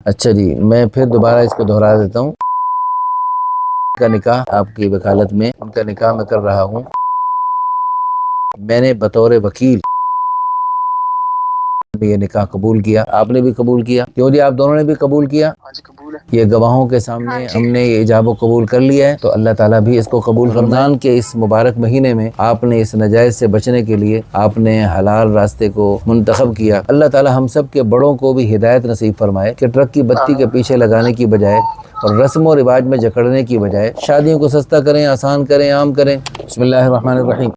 اچھا جی، میں پھر دوبارہ اس کو دہرا دیتا ہوں. کا نکاح آپ کی وکالت میں ان کا نکاح میں کر رہا ہوں. میں نے بطور وکیل یہ نکاح قبول کیا، آپ نے بھی قبول کیا. کیوں جی آپ دونوں نے بھی قبول کیا؟ یہ گواہوں کے سامنے ہم نے یہ ایجاب و قبول کر لیا ہے، تو اللہ تعالیٰ بھی اس کو قبول. رمضان کے اس مبارک مہینے میں آپ نے اس نجائز سے بچنے کے لیے آپ نے حلال راستے کو منتخب کیا. اللہ تعالیٰ ہم سب کے بڑوں کو بھی ہدایت نصیب فرمائے کہ ٹرک کی بتی کے پیچھے لگانے کی بجائے اور رسم و رواج میں جکڑنے کی بجائے شادیوں کو سستا کریں، آسان کریں، عام کریں. بسم اللہ الرحمن الرحیم.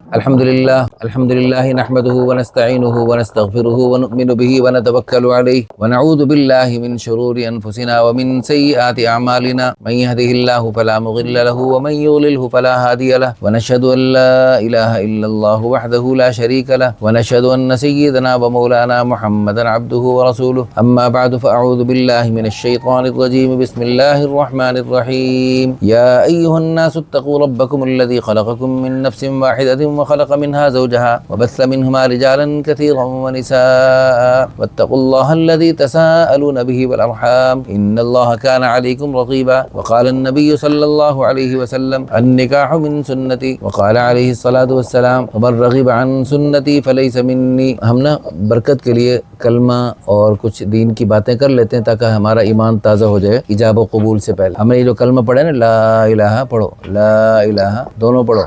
الحمدللہ نحمدہ ونستعینہ ونستغفرہ ونؤمن به ونتوکل علیہ ونعوذ باللہ من شرور انفسنا ومن سیئات اعمالنا من يهده الله فلا مضل له ومن يضلل فلا هادي له ونشهد ان لا اله الا الله وحده لا شريك له ونشهد ان سيدنا ومولانا محمدا عبده ورسوله. اما بعد فاعوذ باللہ من الشیطان الرجیم. بسم اللہ الرحمن الرحیم. یا ایها الناس اتقوا ربکم الذی خلقکم من نفس واحدة وخلق منها زوجها وبث منهما رجالا كثيرا ونساء واتقوا الله الذي تساءلون به والأرحام إن الله كان عليكم رقيبا. وقال النبي صلى الله عليه وسلم النكاح من سنتي وقال عليه الصلاة والسلام ومن رغب عن سنتي فليس مني. ہم نا برکت کے لیے کلمہ اور کچھ دین کی باتیں کر لیتے ہیں تاکہ ہمارا ایمان تازہ ہو جائے ایجاب و قبول سے پہلے. ہم نے یہ جو کلمہ پڑھے نا، لا الہ پڑھو، لا الہ دونوں پڑھو،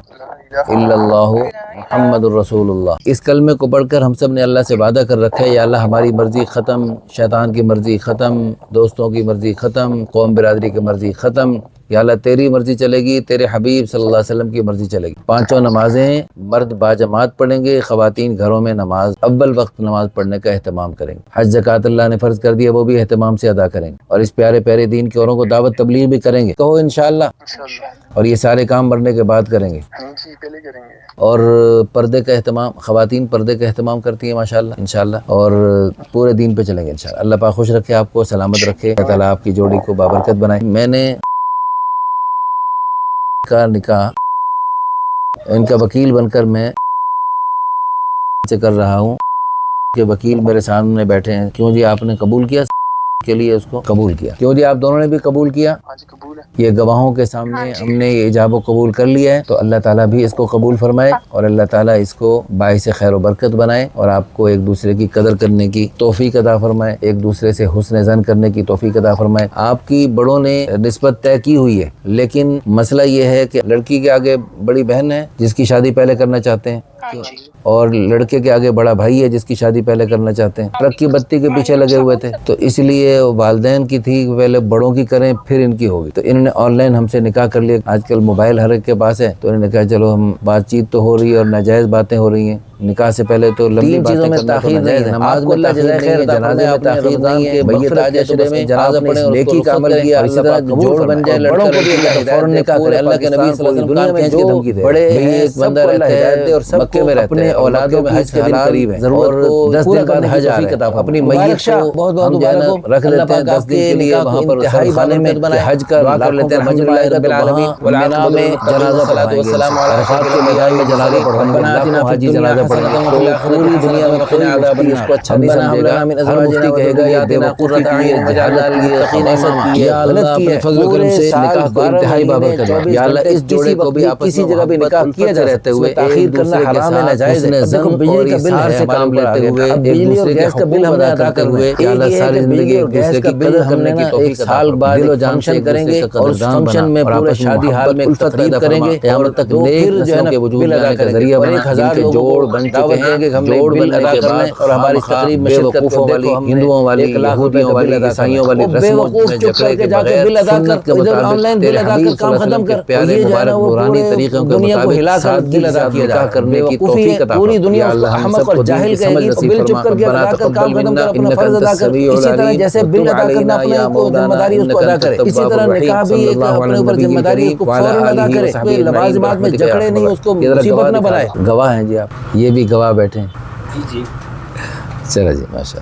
الا اللہ محمد الرسول اللہ. اس کلمے کو پڑھ کر ہم سب نے اللہ سے وعدہ کر رکھا ہے، یا اللہ ہماری مرضی ختم، شیطان کی مرضی ختم، دوستوں کی مرضی ختم، قوم برادری کی مرضی ختم. یا اللہ تیری مرضی چلے گی، تیرے حبیب صلی اللہ علیہ وسلم کی مرضی چلے گی. پانچوں نمازیں مرد باجماعت پڑھیں گے، خواتین گھروں میں نماز اول وقت نماز پڑھنے کا اہتمام کریں گے. حج زکوٰۃ اللہ نے فرض کر دیا، وہ بھی اہتمام سے ادا کریں گے، اور اس پیارے پیارے دین کے اوروں کو دعوت تبلیغ بھی کریں گے. کہو انشاءاللہ. اور یہ سارے کام مرنے کے بعد کریں گے. اور پردے کا اہتمام، خواتین پردے کا اہتمام کرتی ہیں ماشاءاللہ انشاءاللہ، اور پورے دین پہ چلیں گے انشاءاللہ. اللہ پاک خوش رکھے، آپ کو سلامت رکھے، اللہ تعالیٰ آپ کی جوڑی کو بابرکت بنائے. میں نے کا نکاح ان کا وکیل بن کر میں سے کر رہا ہوں کہ وکیل میرے سامنے بیٹھے ہیں. کیوں جی آپ نے قبول کیا کے لیے اس کو قبول کیا؟ کیوں جی آپ دونوں نے بھی قبول کیا؟ یہ گواہوں کے سامنے ہم نے یہ ایجاب و قبول کر لیا ہے، تو اللہ تعالیٰ بھی اس کو قبول فرمائے اور اللہ تعالیٰ اس کو باعث خیر و برکت بنائے اور آپ کو ایک دوسرے کی قدر کرنے کی توفیق عطا فرمائے، ایک دوسرے سے حسن ظن کرنے کی توفیق عطا فرمائے. آپ کی بڑوں نے نسبت طے کی ہوئی ہے، لیکن مسئلہ یہ ہے کہ لڑکی کے آگے بڑی بہن ہے جس کی شادی پہلے کرنا چاہتے ہیں، اور لڑکے کے آگے بڑا بھائی ہے جس کی شادی پہلے کرنا چاہتے ہیں. ٹرک کی بتی کے پیچھے لگے ہوئے تھے، تو اس لیے والدین کی تھی پہلے بڑوں کی کریں پھر ان کی ہوگی. تو انہوں نے آن لائن ہم سے نکاح کر لیا. آج کل موبائل ہر ایک کے پاس ہے، تو انہوں نے کہا چلو ہم بات چیت تو ہو رہی ہے اور ناجائز باتیں ہو رہی ہیں. نکاح سے پہلے تو لمبی چیزوں میں تاخیر نہیں ہے، نماز میں تاخیر نہیں ہے، جنازے میں تاخیر نہیں ہے، میت تاج عشرے میں جنازہ پڑھیں اور نیکی کا عمل کیا، اور اسی طرح جوڑ بن جائے لڑکا لڑکی کا فوراً نکاح کرے. اللہ کے نبی صلی اللہ علیہ وسلم دنیا میں جو بڑے ایک بندہ رہتا ہے اور مکے میں رہتے ہیں، اولادوں میں حج کے دن قریب ہے، ضرورت کو 10 دن بعد حج آ رہا ہے، اپنی میت کو بہت بہت رکھ لیتے ہیں 10 دن کے لیے وہاں پر خانے میں حج کا دعا کر لیتے ہیں. الحمدللہ رب العالمین والمنا میں جنازہ پڑھائیں گے، عرفات کے میدان میں جنازہ پڑھائیں گے، لاکھوں حاجی جنازہ پڑھائیں گے. پوری دنیا میں کوئی مفتی اس کو اچھا نہیں سمجھے گا. ہر مفتی کہے گا یہ بیوقوفی کی ہے، جہالت کی ہے، خباثت کی ہے، غلط کی ہے. اپنے فضل و کرم سے نکاح کو انتہائی بابرکت بنا. یا اللہ اس جوڑے کو بھی آپس میں جگہ بھی نکاح کیا جا رہتے ہوئے ایک دوسرے کے ساتھ حسن ظن اور ایثار سے کام لیتے ہوئے ایک دوسرے کے حقوق ادا کرتے ہوئے یا اللہ ساری زندگی ایک دوسرے کی قدر کرنے کی توفیق عطا فرمائے. بعد دل و جان سے کریں گے اور اس فنکشن میں پورے شادی حال میں تقریب کریں گے. قیامت تک نیک نسلوں کے وجود لانے کا ذریعہ بنا. 1000 کے جوڑ بن چکے ہیں، جوڑ بننے کے بعد اور ہماری تقریب میں شرکت والی ہندوؤں والی یہودیوں والی عیسائیوں والی رسموں میں جکڑے کے بغیر سنت کے مطابق تیرے حبیب صلی اللہ علیہ وسلم کے پیارے مبارک نورانی طریقوں کے مطابق سادگی کے ساتھ نکاح کرنے کی توفیق عطا فرما. یا اللہ ہم سب کو دین کی سمجھ نصیب فرما. ربنا تقبل منا انک انت السمیع العلیم وتب علینا یا مولانا انک انت التواب الرحیم. صلی اللہ علیہ وسلم وعلی آلہ وصحبہ لوازمات میں جکڑے نہیں، اس کو مصیبت نہ بنائے. گواہ ہیں جی آپ، یہ بھی گواہ بیٹھے ہیں. جی چلو جی ماشاء اللہ.